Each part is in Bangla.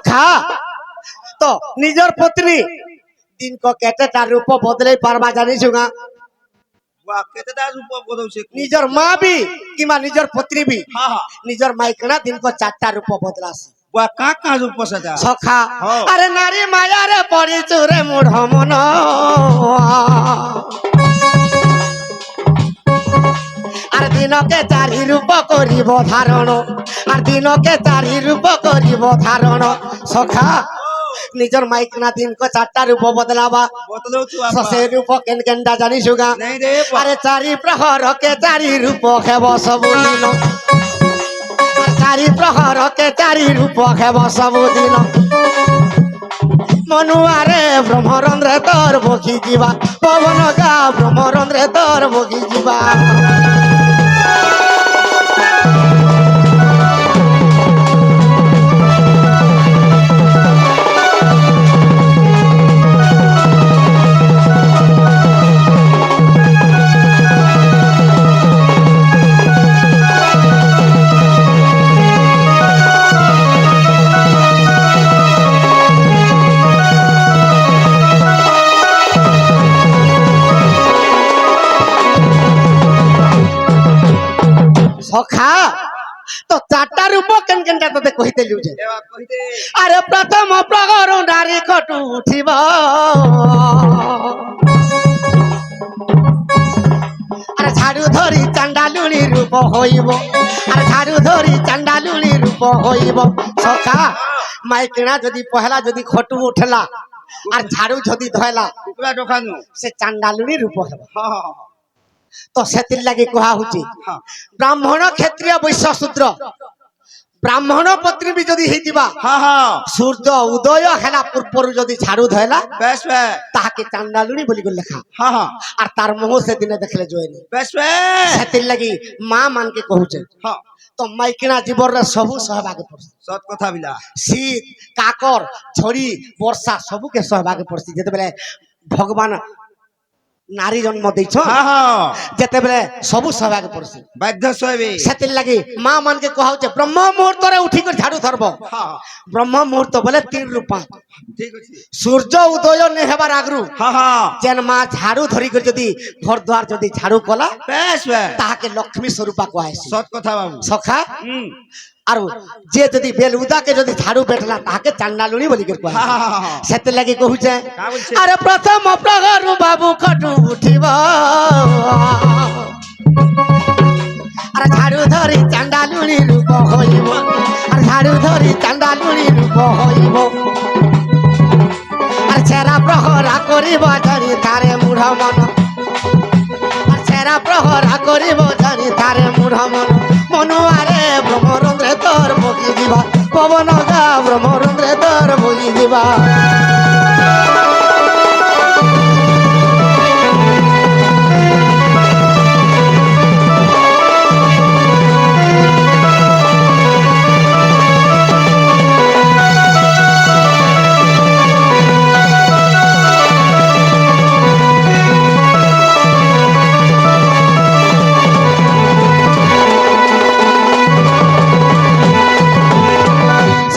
খা তো নিজর পত্নী দিন ক কেতেটা রূপ বদলাই পারবা জানিছু না কেতেটা রূপ বদলছে নিজর মা বি কিংবা নিজর পত্নী বি হ্যাঁ হ্যাঁ নিজর মাইকনা দিন ক চারটা রূপ বদলাছে কা কা রূপ সেটা সখা হ্যাঁ। আরে নারী মায়ারে পড়িছু রে মূঢ় মন আর দিনকে চারি রূপ করিব ধারণ আর দিনকে চারি রূপ করিব ধারণ সখা নিজর মাইকনা দিন ক চারটা রূপ বদলাবা বদলছু সে রূপ কেন কেনটা জানিছু গা নাই রে আরে চারি প্রহরকে চারি রূপ খেব ସବୁদিନ আর চারি প্রহরকে চারি রূপ খেব ସବୁଦିନ মনুয়ারে ব্রহ্মরন্ধ্রে তোর বগি ଯିବା পবন গা ব্রহ্মরন্ধ্রে তোর বগি ଯିବା সখা তো চারটা রূপ কেন কেনটা তোতে কহিতেলি যে এবা কইতে আরে প্রথম প্রহর নারী খটু উঠিব আরে ঝাড়ু ধরি চান্ডালুনি রূপ হইব আরে ঝাড়ু ধরি চান্ডালুনি রূপ হইব সখা মাইকিনা যদি পহলা যদি খটু উঠলা আর ঝাড়ু যদি ধয়লা কুকুরা দোকানো সে চান্ডালুনি রূপ ହେବ হ্যাঁ হ্যাঁ তো সেতির লাগি কুহা হচ্ছে হ্যাঁ ব্রাহ্মণ ক্ষত্রিয় বৈশ্য শূদ্র ব্রাহ্মণ পত্নী বি যদি হইতিবা হ্যাঁ হ্যাঁ সূর্য উদয় হেলা পূର୍ବরু যদি ঝাড়ু ধয়লা বেশ বেশ তাহাকে চান্ডালুনি বলি করে লেখা হ্যাঁ হ্যাঁ আর তার মোহ সেদিনে দেখলে জয়নি বেশ বেশ সেতির লাগি মা মানকে কহুছে হ্যাঁ তো মাইকিনা জীবনরে সবু সহভাগে পড়ছে সৎ কথা বিলা শীত কাকর ঝড়ি বর্ষা সবুকে সহভাগে পড়ছে যেতেবেলে ভগবান নারী জন্ম ଦେଇଛ হ্যাঁ হ্যাঁ যেতেবেলে সবু সহভাগে পড়ছে বাধ্য সইবে সেতির লাগি মা মানকে কহাউছে ব্রহ্ম মুহূর্তরে উঠি করে ঝাড়ু ধরব হ্যাঁ ব্রহ্ম মুহূর্ত বলে 3 রূপা ঠিক আছে সূর্য উদয় নে হেবার আগরু হ্যাঁ হ্যাঁ যেন মা ঝাড়ু ধরি করে যদি ঘর দুয়ার যদি ঝাড়ু কলা বেশ বেশ তাহাকে লক্ষ্মী স্বরূপা কুহাইছে সৎ কথা বাবু সখা হুম আর যে যদি বেলুদাকে যদি ঝাড়ু বেঠলা তাহাকে চান্ডালুনি বলি করে হ্যাঁ কুহাইছে হ্যাঁ হ্যাঁ সেতে লাগি কহুছে কা বলছে আরে প্রথম প্রহরু বাবু খটু উঠিব আর ঝাড়ু ধরি চান্ডালুনি রূপ হইব আর ঝাড়ু ধরি চান্ডালুনি রূপ হইব আর ছেড়া প্রহরা করিব জানি তারে মূঢ় মন আর ছেড়া প্রহরা করিব জানি তারে মূঢ় মন মনুয়ারে ব্রহ্মরন্ধ্রে তোর বগি দিবা পবন গা ব্রহ্মরন্ধ্রে তোর বগি দিবা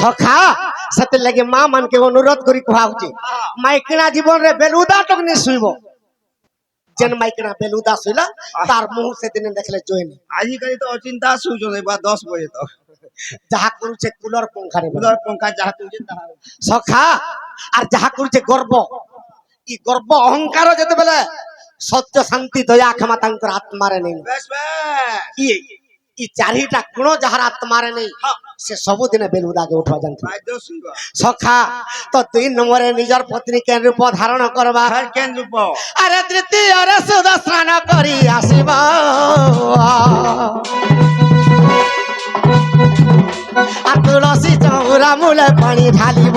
সখা সেতে লাগে মা মানকে অনুরোধ করি কুহা হচ্ছে মাইকিনা জীবন রে বেলুদা টকনি শুইব যেন মাইকিনা বেলুদা শুইলা তার মুহ সেদিনে দেখলে জয়নি আজিকালি তো অচিন্তা শুছন এবার 10 বজে তো যাহা করুছে কুলর পঙ্খারে কুলার পঙ্খা যাহা তুলছে তাহা সখা আর যাহা করুছে গর্ব ই গর্ব অহংকার যেতেবেলে সত্য শান্তি দয়া ক্ষমা তাঙ্কর আত্মারে নেই বেশ বেশ ই চারিটা গুণ যাহার আত্মারে নেই হ্যাঁ সে ସବୁଦିନେ বেলুদাকে উঠবা জানতে বাধ্য শুইবা সখা তো 2 নম্বরে নিজর পত্নী কেন রূপ ধারণ করবা হর কেন রূপ আরে তৃতীয়রে সুদ স্নান করি আসিব আর তুলসী চৌরা মূলে পানি ঢালিব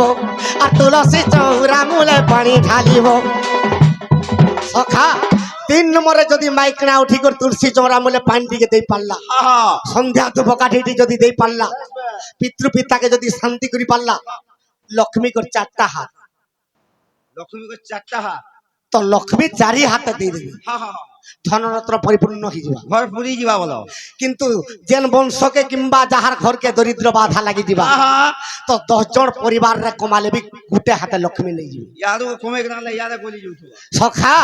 আর তুলসী চৌরা মূলে পানি ঢালিব সখা 3 নম্বরে যদি মাইকনা উঠি করে তুলসী চৌরা মূলে পানি দিকে দেই পারলা হ্যাঁ হ্যাঁ সন্ধ্যা ধূপকাঠিটি যদি দেই পারলা পিতৃপিতাকে যদি শান্তি করি পারলা লক্ষ্মী কর 4টা হাত লক্ষ্মী কো 4টা হাত তো লক্ষ্মী 4 হাতে দিয়ে দেবে হ্যাঁ হ্যাঁ ধনরত্ন পরিপূর্ণ হয়ে ঘর পুরি যা বল কিন্তু যেন বংশকে কিংবা যাহার ঘরকে দরিদ্র বাধা লাগি যা তো 10 জন পরিবার রে কমালে বি গুটে হাতে লক্ষ্মী নেই যাবে ইয়াদু কমে গেলে ইয়াদে গলি যাউথ সখা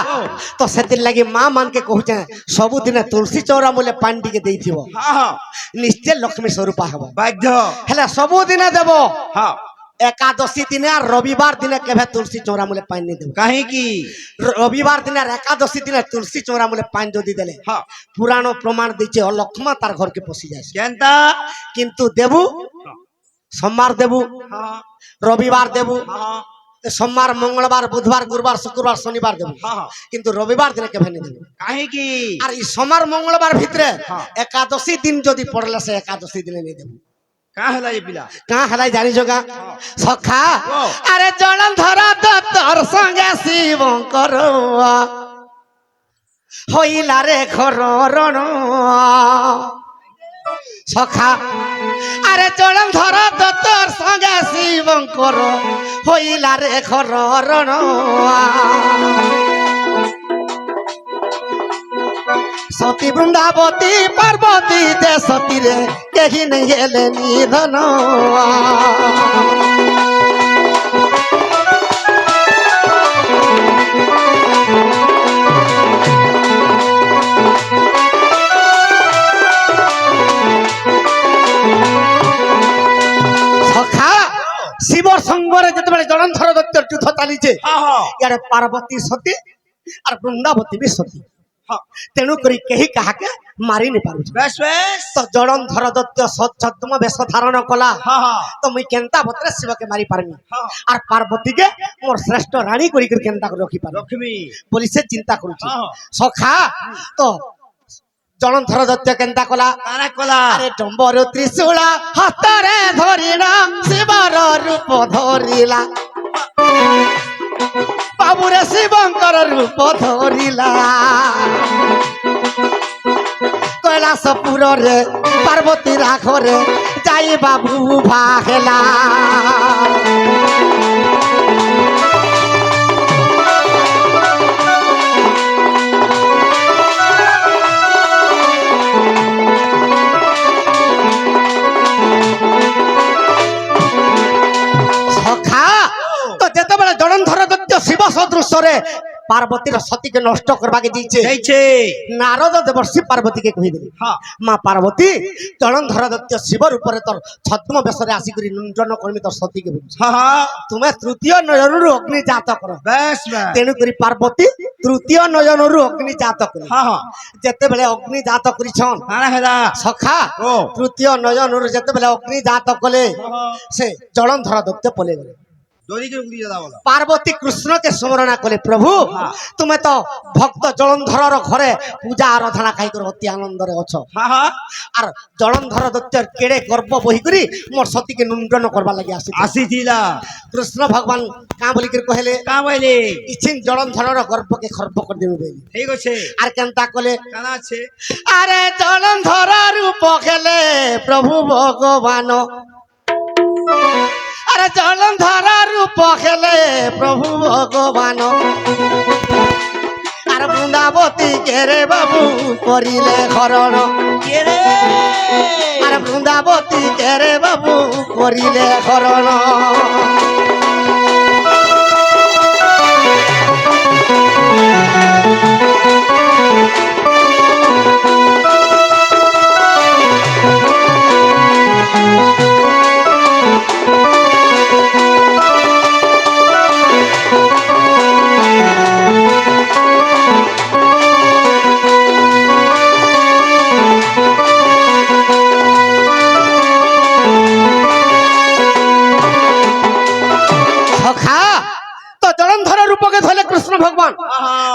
তো সেতির লাগি মা মানকে কହୁছে ସବୁଦିନେ তুলসী চৌরা মূলে পানি ଟିକେ ଦେଇଥିବ হ্যাঁ হ্যাঁ নিশ্চয় লক্ষ্মী স্বরূপ হব বাধ্য হেলে ସବୁଦିନେ দেব হ্যাঁ একাদশী দিনে আর রবিবার দিনে কেবে তুলসী চৌরা মূলে পানি নেই দেব কাহিকি রবিবার দিনে আর একাদশী দিনে তুলসী চৌরা মূলে পানি যদি দেলে হ্যাঁ পুরাণ প্রমাণ দিচ্ছে অলক্ষ্মা তার ঘরকে পশি যায় কেনতা কিন্তু দেবু সোমবার দেবু হ্যাঁ রবিবার দেবু হ্যাঁ সোমবার মঙ্গলবার বুধবার গুরুবার শুক্রবার শনিবার দেবু হ্যাঁ কিন্তু রবিবার দিনে কেবে নেই দেবু কাহিকি আর এই সোমবার মঙ্গলবার ভিতরে হ্যাঁ। একাদশী দিন যদি পড়লে সে একাদশী দিনে নেই দেবু কা হেলা এ পিলা কাঁ হেলাই জানিছ গা সখা ও। আরে জলন্ধর দত্তর সঙ্গে শিবঙ্কর হইলা রে ঘর রণ সখা আরে জলন্ধর দত্তর সঙ্গে শিবঙ্কর হইলা রে ঘর রণ সতী বৃন্দাবতী পার্বতী যে সতী রে কেহি নেই হেলে নিধন সখা শিবর সঙ্গরে যেতবে জলন্ধর দত্তর যুদ্ধ চালিছে হ্যাঁ হ্যাঁ ইয়ারে পার্বতী সতী আর বৃন্দাবতী বি সতী হ্যাঁ তেণু করি কেহি কাহাকে মারি নি পারুছে বেশ বেশ তো জলন্ধর দত্ত ছদ্ম বেশ ধারণ কলা হ্যাঁ হ্যাঁ তো মুই কেনতা ভদ্রে শিবকে মারি পারমি হ্যাঁ আর পার্বতীকে মোর শ্রেষ্ঠ রানী করি করে কেনতা করে রখি পারমি লক্ষ্মী বলি সে চিন্তা করুছে হ্যাঁ সখা তো জলন্ধর দত্ত কেনতা কলা কারা কলা আরে ডম্বর ত্রিশূলা হাতরে ধরিলা শিবর রূপ ধরিলা বাবুরে শিবঙ্কর রূপ ধরিলা কৈলাসপুরে পার্বতীর ঘরে যাই বাবু ভাহেলা সখা তো যেতবেলে জলন্ধর দত্ত শিব সদৃশরে পার্বতীর সতীকে নষ্ট করবাকে দিয়েছে যাইছে নারদ দেবর্ষি পার্বতীকে কহিদেলে হ্যাঁ মা পার্বতী জলন্ধর দত্ত শিবর উপরে তোর ছদ্ম বেশরে আসিকরি নিমন্ত্রণ করমি তোর সতীকে বলছি হ্যাঁ হ্যাঁ তুমি তৃতীয় নয়নরু অগ্নি জাত কর বেশ বেশ তেণু করি পার্বতী তৃতীয় নয়নরু অগ্নি জাত কর হ্যাঁ হ্যাঁ যেতেবেলে অগ্নি জাত করিছন কারা হেলা সখা ও তৃতীয় নয়নরু যেতেবেলে অগ্নি জাত কলে হ্যাঁ সে জলন্ধর দত্ত পলে গেলে দড়িকে উড়ি দাদা বলো পার্বতী কৃষ্ণকে স্মরণা কলে প্রভু হ্যাঁ। তুমি তো ভক্ত জলন্ধর ঘরে পূজা আরাধনা খাই করে অতি আনন্দরে অছ হ্যাঁ হ্যাঁ আর জলন্ধর দত্তের কেড়ে গর্ব বহি করি মোর সতীকে নিমন্ত্রণ করবার লাগি আসি আসিছিলা কৃষ্ণ ভগবান কাঁ বলিকি কহিলে কা বইলে ইছিন জলন্ধরর গর্বকে খর্ব করে দেবে বলি ঠিক আছে আর কেনতা কলে কানা আছে আরে জলন্ধর রূপ খেলে প্রভু ভগবান আরে জলন্ধর রূপ খেলে প্রভু ভগবান আর বৃন্দাবতী কেরে বাবু করিলে হরণ কে রে আর বৃন্দাবতী কেরে বাবু করিলে হরণ সখা তো জলন্ধর রূপকে ধরলে কৃষ্ণ ভগবান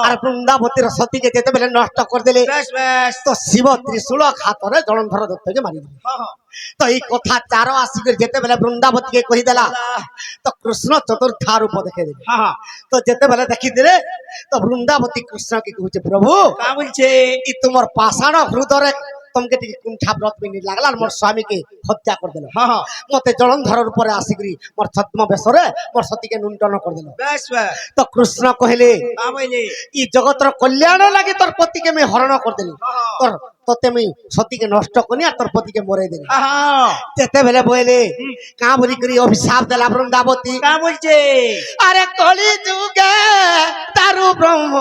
আর বৃন্দাবতীর সতীকে যেতেবেলে নষ্ট করে দিলে বেশ বেশ তো শিব ত্রিশূল হাতরে জলন্ধর দত্তকে মারি দিলে হ্যাঁ হ্যাঁ তো এই কথা চার আসিকি যেতেবেলে বৃন্দাবতীকে কহিদেলা তো কৃষ্ণ চতুর্থ রূপ দেখে দিলে হ্যাঁ হ্যাঁ তো যেতেবেলে দেখি দিলে তো বৃন্দাবতী কৃষ্ণকে কହୁছে প্রভু কা বলছে ই তোমার পাষাণ হৃদরে ତମକେ ଟିକେ କୁଣ୍ଠା ବ୍ରତ ମିନି ଲାଗଲା আর মোর স্বামীকে হত্যা করদেল হ্যাঁ হ্যাঁ মতে জলন্ধরর উপরে আসিকরি মোর ছদ্ম বেশরে মোর সতীকে লুণ্ঠন করদেল বেশ বেশ তো কৃষ্ণ কহিলে তা বইলে ই জগতর কল্যাণ লাগি তোর পতিকে আমি হরণ করদেলি তোর তোতে আমি সতীকে নষ্ট করি আর তোর পতিকে মরে দেলি হ্যাঁ হ্যাঁ তেতে বেলে বইলে কা বলি করি অভিশাপ দেলা বৃন্দাবতী কা বলছে আরে কলি যুগে তারু ব্রহ্ম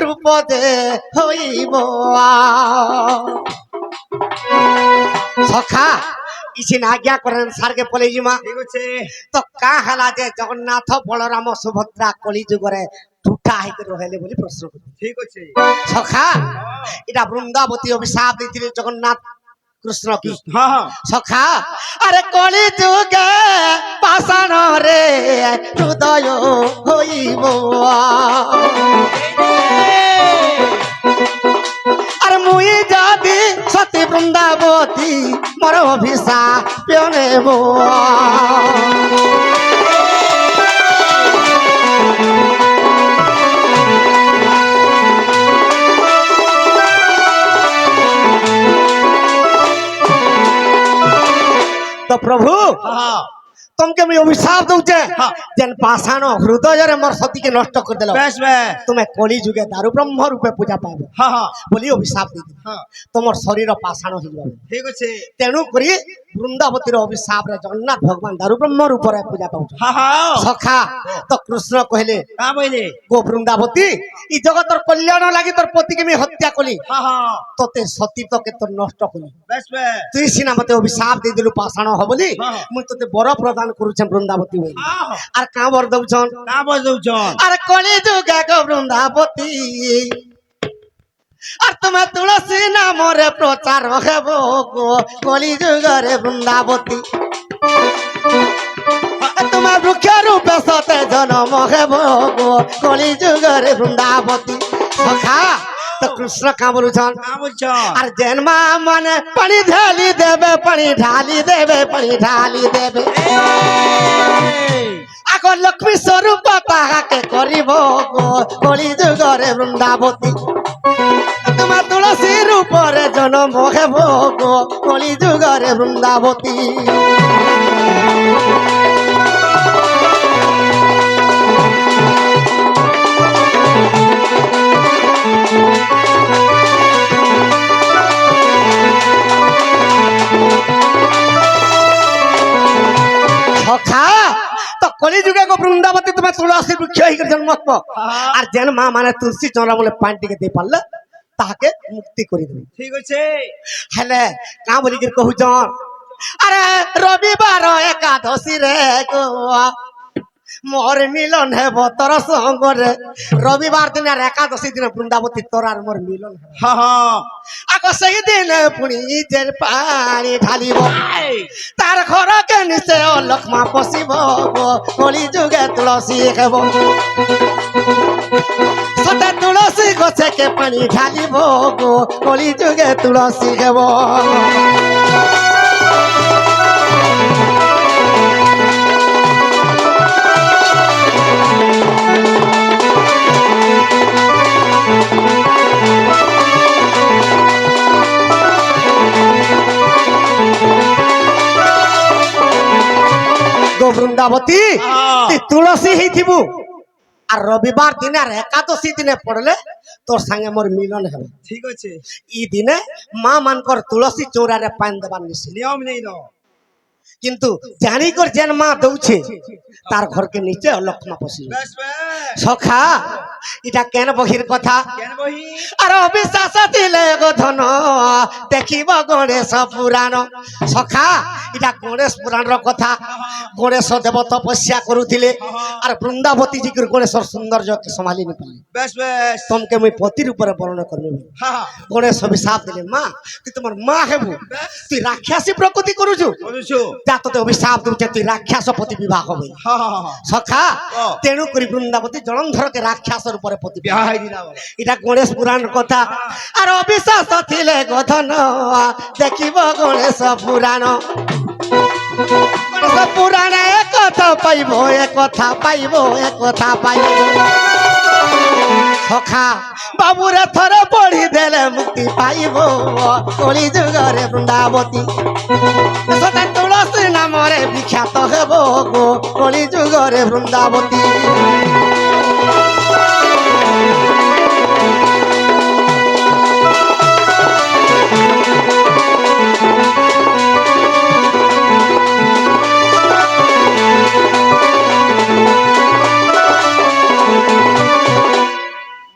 রূপ দে হইব সখা ইসিন আজ্ঞা করেন সারকে পলে জিমা ঠিক আছে তো কা হেলা যে জগন্নাথ বলরাম সুভদ্রা কলি যুগরে টুটা হইকে রহেলে বলি প্রশ্ন করি ঠিক আছে সখা এটা বৃন্দাবতী অভিশাপ দিয়েছিল জগন্নাথ কৃষ্ণ কি হ্যাঁ হ্যাঁ সখা আরে কলি যুগে পাষাণ রে হৃদয় হইব আর মুই যদি সতী বৃন্দাবতী মোর অভিশাপ নেব তো প্রভু হ্যাঁ তোমাকে আমি অভিশাপ দৌছে হ্যাঁ। যেন পাষাণ হৃদয়ের মোর সতীকে নষ্ট করে দিল বেশ বেশ তুমি কলি যুগে দারু ব্রহ্ম রূপে পূজা পাইব হ্যাঁ হ্যাঁ বলি অভিশাপ দিয়ে হ্যাঁ তোমার শরীর পাষাণ হয়ে যাবে ঠিক আছে তেণু করি বৃন্দাবতীর অভিশাপরে জগন্নাথ ভগবান দারু ব্রহ্মর উপরে পূজা পাউছ হ্যাঁ হ্যাঁ সখা তো কৃষ্ণ কহিলে কা বইলে গো বৃন্দাবতী ই জগতর কল্যাণ লাগি তোর পতিকে আমি হত্যা কলি হ্যাঁ হ্যাঁ তোতে সতী তোকে তোর নষ্ট কলি বেশ বেশ তুই সিনা মতে অভিশাপ দিয়ে দিলু পাষাণ হবলি হ্যাঁ। মুই তোতে বড় প্রদান করুছেন বৃন্দাবতী বলি হ্যাঁ হ্যাঁ আর কাঁবর দৌছন কা বলছন আর কলি যুগে গো বৃন্দাবতী আর তোমার তুলসী নামরে প্রচার হেব গো কলি যুগরে বৃন্দাবতী তোমার বৃক্ষ রূপে সতে জনম হেব গো কলি যুগরে বৃন্দাবতী সখা তো কৃষ্ণ কা বলুছন কা বলছন আর জন্মা মানে পানি ঢালি দেবে পানি ঢালি দেবে পানি ঢালি দেবে আগর লক্ষ্মী স্বরূপ তাহাকে করিব গো কলি যুগরে বৃন্দাবতী তোমার তুলসীর উপরে জনম হেব গো কলি যুগরে বৃন্দাবতী সখা তো কলি যুগে গো বৃন্দাবতী তোমার তুলসী বৃক্ষ হয়ে জন্ম আর যেন মা মানে তুলসী চন্দ্রা বলে পানিটিকে দিয়ে পারলে তাহাকে মুক্তি করে দেবে ঠিক আছে হেলে কা বলি কি কহুছন আরে রবিবার একাদশী রে গো মোর মিলন হেব তোর সঙ্গরে রবিবার দিন আর একাদশী দিন বৃন্দাবতী তোর আর মোর মিলন হেব হ্যাঁ হ্যাঁ আগো সেই দিন পুনি যে পানি ঢালিব তার ঘরকে নিচে লক্ষ্মা পশিব গো কলি যুগে তুলসী হেব সতে তুলসী গছকে পানি ঢালিব গো কলি যুগে তুলসী হেব গো বৃন্দাবতী তুই তুলসী হইথিবু আর রবিবার দিনে আর একাদশী দিনে পড়লে তোর সাথে মোর মিলন হবে ঠিক আছে ই দিনে মা মানকর তুলসী চৌরারে পান দেবার নিষেধ নিয়ম নেই না কিন্তু জানি কর যেন মা দৌছে তার ঘরকে নিচে লক্ষ্মা পশি বেশ বেশ সখা এটা কেন বহির কথা কেন বহি আর অবিশ্বাস দিলে গো ধন দেখিব গণেশ পুরাণ সখা এটা গণেশ পুরাণর কথা গণেশ দেব তপস্যা করুଥିଲେ আর বৃন্দাবতী জি গণেশর সৌন্দর্যকে সম্ভালি নি পারলে বেশ বেশ তোমাকে মুই পতির উপরে বর্ণনা করবি হ্যাঁ হ্যাঁ গণেশ অভিশাপ দিলে মা তুই তোমার মা হেবু তুই রাক্ষাসী প্রকৃতি করুছু বলছো যা তোতে অভিশাপ দৌছে তুই রাক্ষাস পতি বিবাহ হবে হ্যাঁ হ্যাঁ হ্যাঁ সখা ও। তেণু করি বৃন্দাবতী জলন্ধরকে রাক্ষাসর উপরে পতি বিবাহ বিহাই দিলা বলা এটা গণেশ পুরাণ কথা আর অবিশ্বাস থিলে গধন দেখিব গণেশ পুরাণ গণেশ পুরাণে একথা পাইব একথা পাইব একথা পাইব সখা বাবুরে থরে পড়ি দেলে মুক্তি পাইব কলি যুগরে বৃন্দাবতী সদা তুলসী নামরে বিখ্যাত হেব গো কলি যুগরে বৃন্দাবতী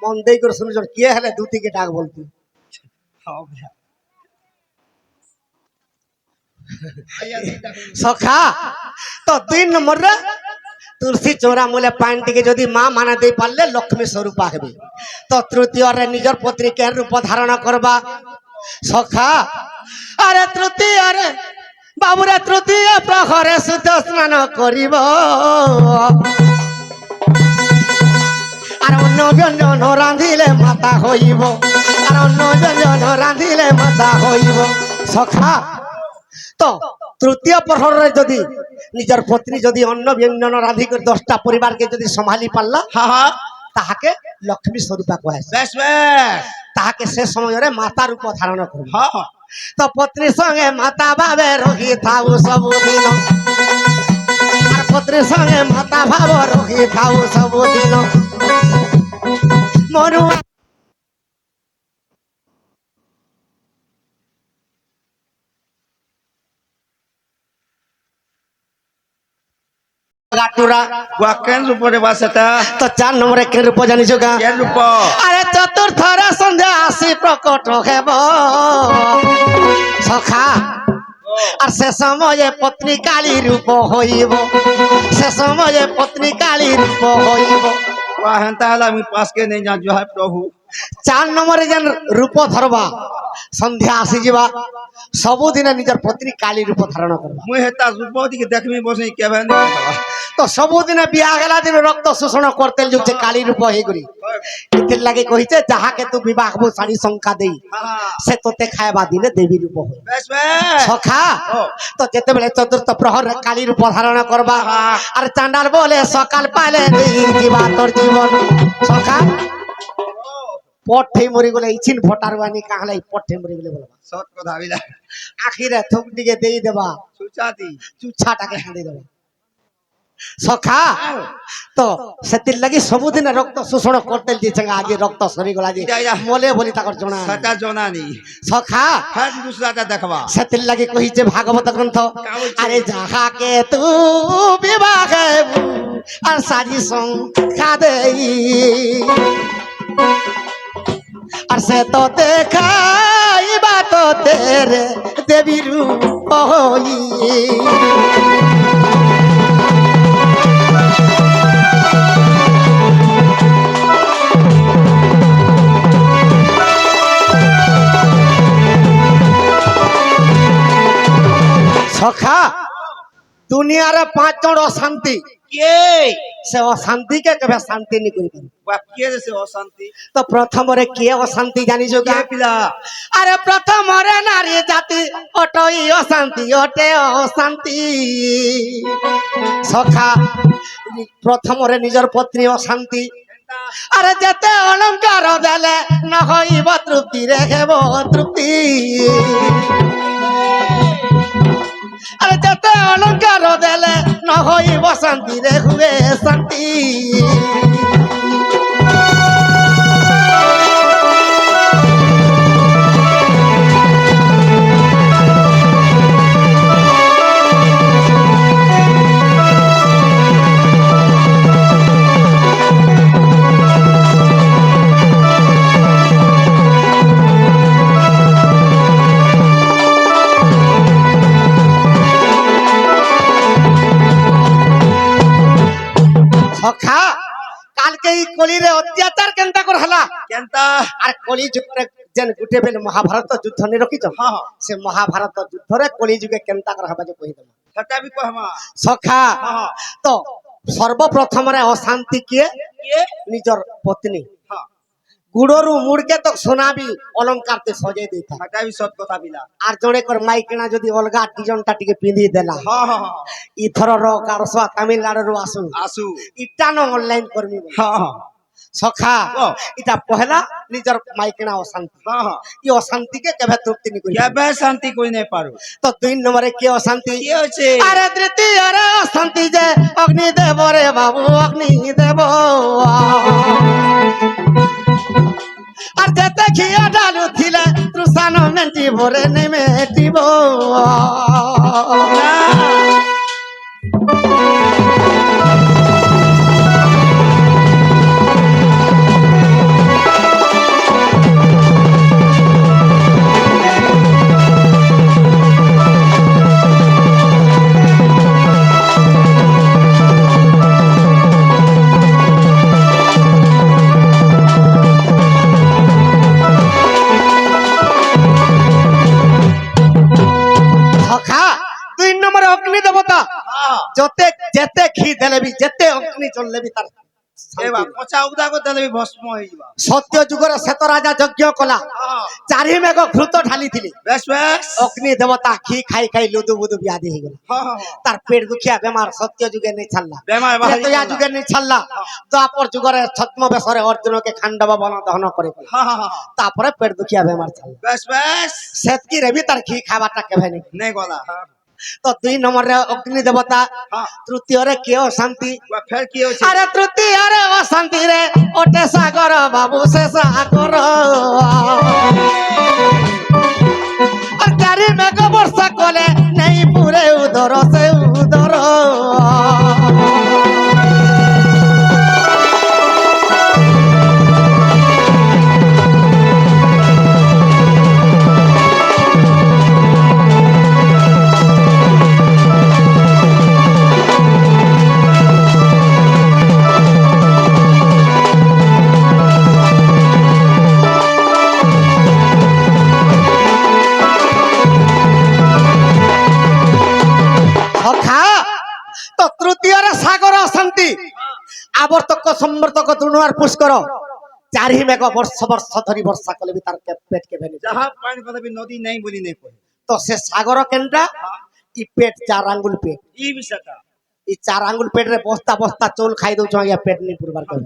মন দেই করে শুনুছ কিয়ে হেলে দুটিকে ডাক বলতি সখা তো 2 নম্বরে তুলসী চৌরা মূলে পানি টিকে যদি মা মানে দেই পারলে লক্ষ্মী স্বরূপা হবে তো তৃতীয়রে নিজের পত্নী কেন রূপ ধারণ করবা সখা আরে তৃতীয়রে বাবুরে তৃতীয় প্রহরে শুদ্ধ স্নান করিব আর অন্য ব্যঞ্জন রাঁধিলে মাতা হইব আর অন্য ব্যঞ্জন রাঁধিলে মাতা হইব সখা তো তৃতীয় প্রহরে যদি নিজের পত্নী যদি অন্য ব্যঞ্জন রাঁধি করে 10টা পরিবারকে যদি সম্ভালি পারলা হ্যাঁ হ্যাঁ তাহাকে লক্ষ্মী স্বরূপা কুহায় বেশ বেশ তাহাকে সে সময়ের মাতা রূপ ধারণ করবে হ্যাঁ হ্যাঁ তো পত্নীর সঙ্গে মাতা ভাবে রহি থাউ ସବୁଦିନ আর পত্নীর সঙ্গে মাতা ভাব রহি থাউ ସବୁଦିନ মনুয়া গাটুরা বুয়া কেন রূপরে বাসেটা তো 4 নম্বরে কে রূপ জানিছ গা কেন রূপ আরে চতুর্থর সন্ধ্যা আসি প্রকট হেব সখা আর সে সময়ে পত্নী কালী রূপ হইব সে সময়ে পত্নী কালী রূপ হইব বুয়া হেনতা হলে আমি পাশকে নেই জানছো হায় প্রভু 4 নম্বরে যেন রূপ ধরবা সন্ধ্যা আসি যা ସବୁদিନ ନିଜର ପତ୍ନୀ କାଳି ରୂପ ଧାରଣ କରବା মুই হেতা রূপ দিকে দেখবি বসে কেবে তো ସବୁଦିନ বিয়া গেলা দিন রক্ত শোষণ করতে যে কালী রূপ ହେଇକରି এতির লাগে কইছে যাহাকে তু বিবাহ হবু শাড়ি শঙ্কা দেই সে তোতে খাইবা দিলে দেবী রূপ হয় বেশ বেশ সখা তো যেতেবেলে চতুর্থ প্রহর কালী রূপ ধারণ করবা আর চান্ডাল বলে সকাল পাইলে নেই জীবা তোর জীবন সখা পঠে মরি গলে ইছিন ভোটার বানি কাহলাই পঠে মরি গলে বলবা সত কথা বিলা আখিরে থুক দিকে দেই দেবা সুচাতি চুছাটাকে হাঁদি দেবা সখা তো সেতির লাগি ସବୁদিন রক্ত শোষণ করতে দিছে আজ রক্ত সরি গলা জি মলে বলি তাকর জনা সেটা জনানি সখা হ্যাঁ দুসরাটা দেখবা সেতির লাগি কহিছে ভাগবত গ্রন্থ আরে যাহাকে তু বিবাহ আর সাজি সংখ্যা দেই আর সে তো দেখাইবা তো তেরে দেবী রূপ হই সখা দুনিয়ার 5 জন অশান্তি কে সে অশান্তি কে কেবে শান্তি নি করি পারে বুয়া কে রে সে অশান্তি তো প্রথমরে কে অশান্তি জানিছো কে কা পিলা আরে প্রথমরে নারী জাতি অটই অশান্তি অটে অশান্তি সখা প্রথমরে নিজের পত্নী অশান্তি আরে যেতে অলঙ্কার দেলে ন হইব তৃপ্তি রেখেব তৃপ্তি আরে যেতে অলঙ্কার দেলে ন হইব শান্তি রেখবে শান্তি সখা কালকে এই কলিরে অত্যাচার কেনতা কর হলা কেনতা আর কলি যুগরে যেন গুটে বেলে মহাভারত যুদ্ধ নি রকিছ হ্যাঁ সে মহাভারত যুদ্ধরে কলি যুগে কেনতা কর হবা যে কই দেব সেটা বি কহমা সখা হ্যাঁ তো সর্বপ্রথমরে অশান্তি কে কে নিজর পত্নী হ্যাঁ গুড়রু মুড়কে তো সোনাবি অলঙ্কারতে সজাই দেইতা সেটা বি সত কথা বিলা আর জনে কর মাইকিনা যদি অলগা ডিজাইনটা টিকে পিঁধি দেলা হ্যাঁ হ্যাঁ ইথরর কারসা তামিলনাড়ুর আসু আসু ইটানো অনলাইন করমি হ্যাঁ সখা ও। এটা পহলা নিজের মাইকিনা অশান্তি হ্যাঁ হ্যাঁ এই অশান্তিকে কেবে তৃপ্তি নি করি কেবে শান্তি কই নাই পারো তো 2 নম্বরে কি অশান্তি কি হচ্ছে আরে তৃতীয় রে অশান্তি যে অগ্নি দেব রে বাবু অগ্নি দেব আর যেতে খিয়া ডালু থিলে তৃষান মেন্টি ভরে নেমে দিব না, সখা 2 নম্বরে অগ্নি দেবতা হ্যাঁ যতে যেতে ঘি দেলে বি যেতে অগ্নি চললে বি তার এবা পচা উদা কো দেলে ভস্ম হই যাবা সত্য যুগর শ্বেত রাজা যজ্ঞ কলা হ্যাঁ চারি মেঘ ঘৃত ঢালিଥିଲି বেশ বেশ অগ্নি দেবতা ঘি খাই খাই লুদু বুদু ব্যাধি হয়ে গেল হ্যাঁ হ্যাঁ তার পেট দুখিয়া বেমার সত্য যুগে নেই ছাড়লা বেমার বাহারি ত্রেতয়া যুগে নেই ছাড়লা দ্বাপর যুগরে ছদ্ম বেশরে অর্জুনকে খান্ডব বন দহন করে গেল। হ্যাঁ হ্যাঁ হ্যাঁ তারপরে পেট দুখিয়া বেমার ছাড়লা বেশ বেশ সেতকি রে বি তার ঘি খাবারটা কেবে নেই নেই গলা হ্যাঁ তো 2 নম্বরে অগ্নি দেবতা হ্যাঁ তৃতীয়রে কেও শান্তি বা ফের কি হচ্ছে আরে তৃতীয়রে অশান্তি রে ওটে সাগর বাবু সে সাগর আর চারি মেঘ বর্ষা কলে নেই পুরে উদর সে উদর সখা তো তৃতীয়রে সাগর অশান্তি আবর্তক সম্বর্তক দ্রুণার পুষ্কর চারি মেঘ বর্ষ বর্ষ ধরি বর্ষা কলে বি তার পেট কেবে নেই যাহা পানি কথা বি নদী নাই বলি নাই কই তো সে সাগর কেনটা ই পেট 4 আঙ্গুল পেট ই বিষয়টা ই 4 আঙ্গুল পেট রে বস্তা বস্তা চোল খাই দউছ আগে পেট নি পুরবার করে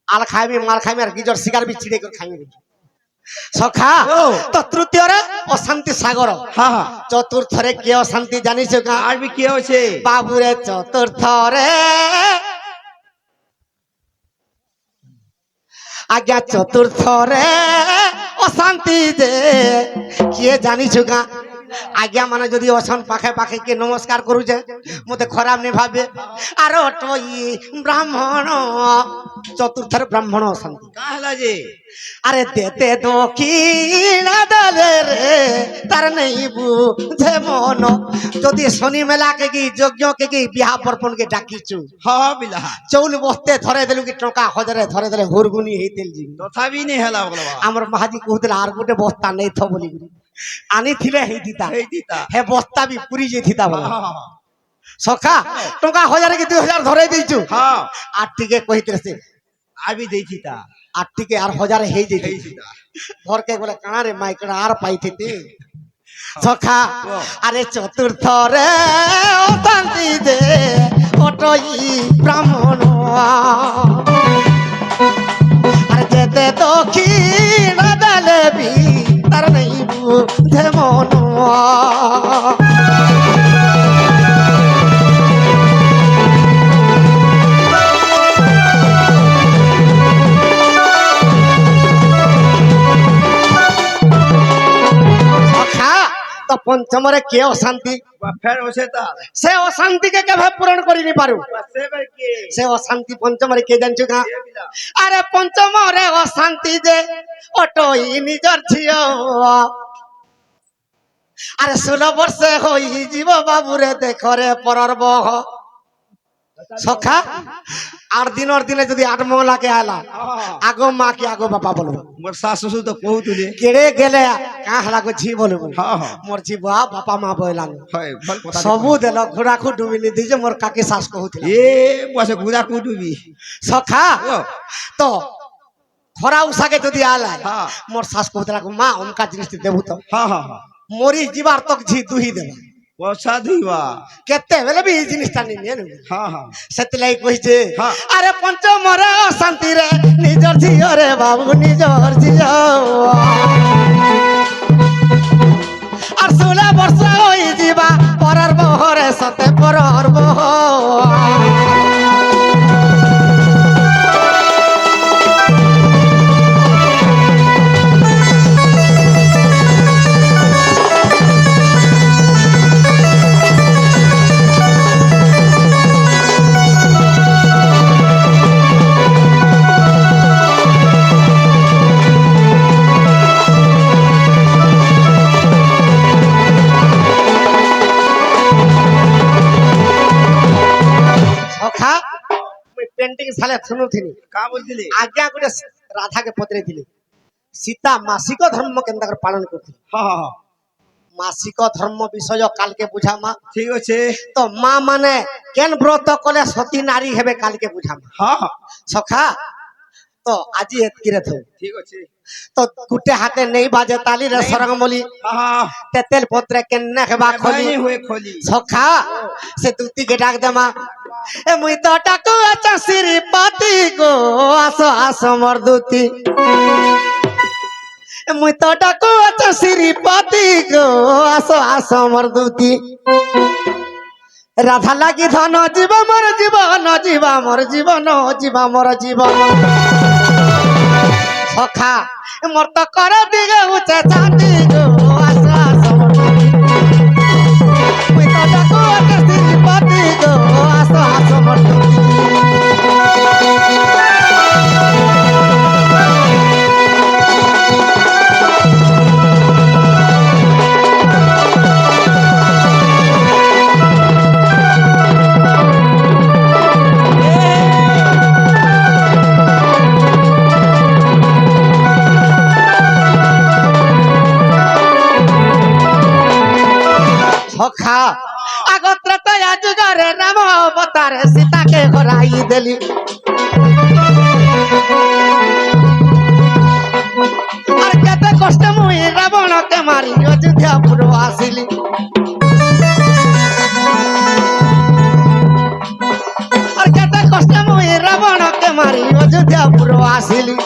আল খাইবি মার খাইবি আর গিজর শিকার বি ছিড়ে করে খাইবি সখা ও। তো তৃতীয়রে অশান্তি সাগর হ্যাঁ হ্যাঁ চতুর্থরে কে অশান্তি জানিস গা আর বি কি হচ্ছে বাবুরে চতুর্থরে আজ্ঞা চতুর্থরে অশান্তি যে কিয়ে জানিছু গা আজ্ঞা মানে যদি অশান পাখে পাখে কে নমস্কার করুছে মতে খারাপ নেই ভাবে আর ওই ব্রাহ্মণ চতুর্থরে ব্রাহ্মণ অশান্তি কা হলা যে আরে দেতে দক্ষিণ দলে রে তার নেই বুঝে মন যদি শনি মেলাকে কি যজ্ঞকে কি বিহা বর্পণকে ডাকিছু হ্যাঁ বিলা চৌল বস্তে ধরে দেলু কি টঙ্কা হজারে ধরে দেলে হুরগুনি হইতেল জি তথাপি নেই হেলা বলবা আমার মাহাজি কহুছিল আর গোটে বস্তা নেই থ বলি করি আনি থিলে হেই দিতা এই দিতা হে বস্তা বি পুরি যে থিতা বলা হ্যাঁ হ্যাঁ সখা টঙ্কা হজারে কি 2000 ধরে দিছু হ্যাঁ আর টিকে কইতেছে আর বি দেইছি তা আর টিকে আর হজারে হেই যেতে দেইছি তা ঘরকে বলে কারে মাইকড়া আর পাইতে সখা ও। আরে চতুর্থ রে অশান্তি দে ওটই ব্রাহ্মণ আর যেতে দক্ষিণ দেলেবি তার নেই বুঝে মন সখা তো পঞ্চমরে কে অশান্তি বা ফের হচ্ছে তা সে অশান্তিকে কেভাবে পূরণ করিনি পারু বা সেবার কি সে অশান্তি পঞ্চমরে কে জানছো গা এ বিলা আরে পঞ্চমরে অশান্তি যে অটই নিজর ঝিও আরে 16 বর্ষে হই জীব বাবুরে দেখরে পরর বহ সখা আর দিনর দিনে যদি 8 মঙ্গলাকে আলা আগো মা কি আগো বাবা বলবো মোর শাশু তো কহুতুলে কেড়ে গেলে কাহ লাগো ঝি বলবো হ্যাঁ হ্যাঁ মোর ঝি বা বাপা মা বইলাম হয় ভাল কথা সবু দেল ঘোড়াকু ডুবিনি দিছে মোর কাকি শাস কহুছিল এ বসে গুড়া কুটুবি সখা ও তো খরা উষাকে যদি আলায় হ্যাঁ মোর শাস কহুছিল মা অনকা জিনিস দেবু তো হ্যাঁ হ্যাঁ হ্যাঁ মরি জীবার তক ঝি দুহি দেবা ବର୍ଷା ଧୋଇବା କେତେବେଳେ ବି ଏଇ ଜିନିଷଟା ନିଏ ହଁ ହଁ ସେଥିଲାଗି କହିଛେ ହଁ। ଆରେ ପଞ୍ଚମର ଶାନ୍ତିରେ ନିଜର ଝିଅ ରେ ବାବୁ ନିଜର ଝିଅ আর 16 বর্ষ হয়ে যাবা পরার বহরে সতে পরার বহ সখা মুই পেন্টিং সালে শুনুথিনি কা বলছিলি আজ্ঞা গোটে রাধাকে পত্রেইଥିଲି সীতা মাসিক ধর্ম কেন্তা করে পালন করছিল ହଁ ହଁ ହଁ মাসিক ধর্ম বিষয় কালকে বুঝামা ଠିକ ଅଛି তো মা মানে কেন ব্রত কলে সতী নারী হেবে কালকে বুঝামা ହଁ ହଁ সখা তো আজি এতকিরে থৌ ଠିକ ଅଛି তো গুটে হাতে নেই বাজে তালি রে সরঙ্গমলি ହଁ ହଁ তেতেল পত্রে কেনে হেবা খলি ଖୋଲି ହୁଏ ଖୋଲି সখা সে দুতি কে ডাক দেমা এ মুই তো ডাকু আছা শ্রীপতি গো আসো আসো মোর দুতি এ মুই তো ডাকু আছা শ্রীপতি গো আসো আসো মোর দুতি রাধা লাগি ধন জীব মোর জীবন জীবা মোর জীবন জীবা মোর জীবন সখা মোর তো কর দিগে উচে ছাতি গো আসো আসো মোর দুতি মুই তো ডাকু আছা শ্রীপতি গো আসো আসো মোর দুতি সখা আগত্রে তো যুগরে রাম অবতারে সীতাকে হরাই দেলি আর কেতে কষ্ট মুই রাবণকে মারি অযোধ্যাপুর আসিলি আর কেতে কষ্ট মুই রাবণকে মারি অযোধ্যাপুর আসিলি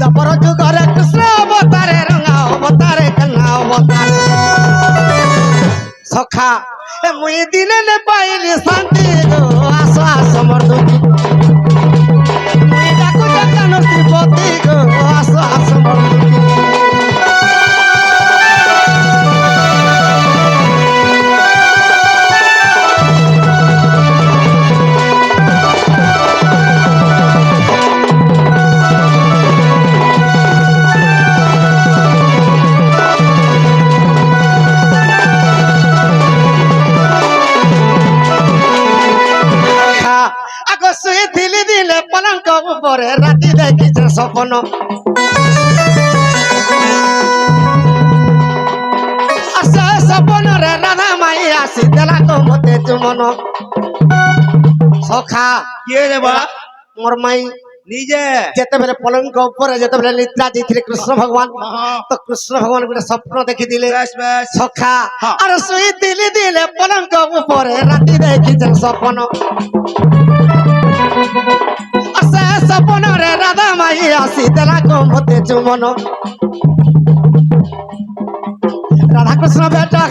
তারপর যুগরে কৃষ্ণ অবতারে রঙা অবতারে কান্না অবতারে সখা এ মুই দিনে নে পাইলি শান্তি গো আসো আসো মোর দুতি মুই ডাকু জানো শ্রীপতি গো আসো আসো মোর দুতি আগ শুয়ে দিলি দিলে পলঙ্ক উপরে রাতি দেখিছে স্বপ্ন আসে স্বপ্নরে রাধা মাই আসি দেলা তো মতে চুমন সখা କିଏ ଦେବା মোর মাই ନିଜେ যেতেবেলে পলঙ্ক উপরে যেতেবেলে নিদ্রা যাইଥିଲେ কৃষ্ণ ভগবান ହଁ ହଁ তো কৃষ্ণ ভগবান গোটে স্বপ্ন দেখিଥିଲେ ବେଶ ବେଶ সখা হ্যাঁ। আর শুই দিলি দিলে পলঙ্ক উপরে রাতি দেখিছে স্বপ্ন আসে স্বপ্নরে রাধা মাই আসি দেলা কমতে চুমন রাধা কৃষ্ণ বেটা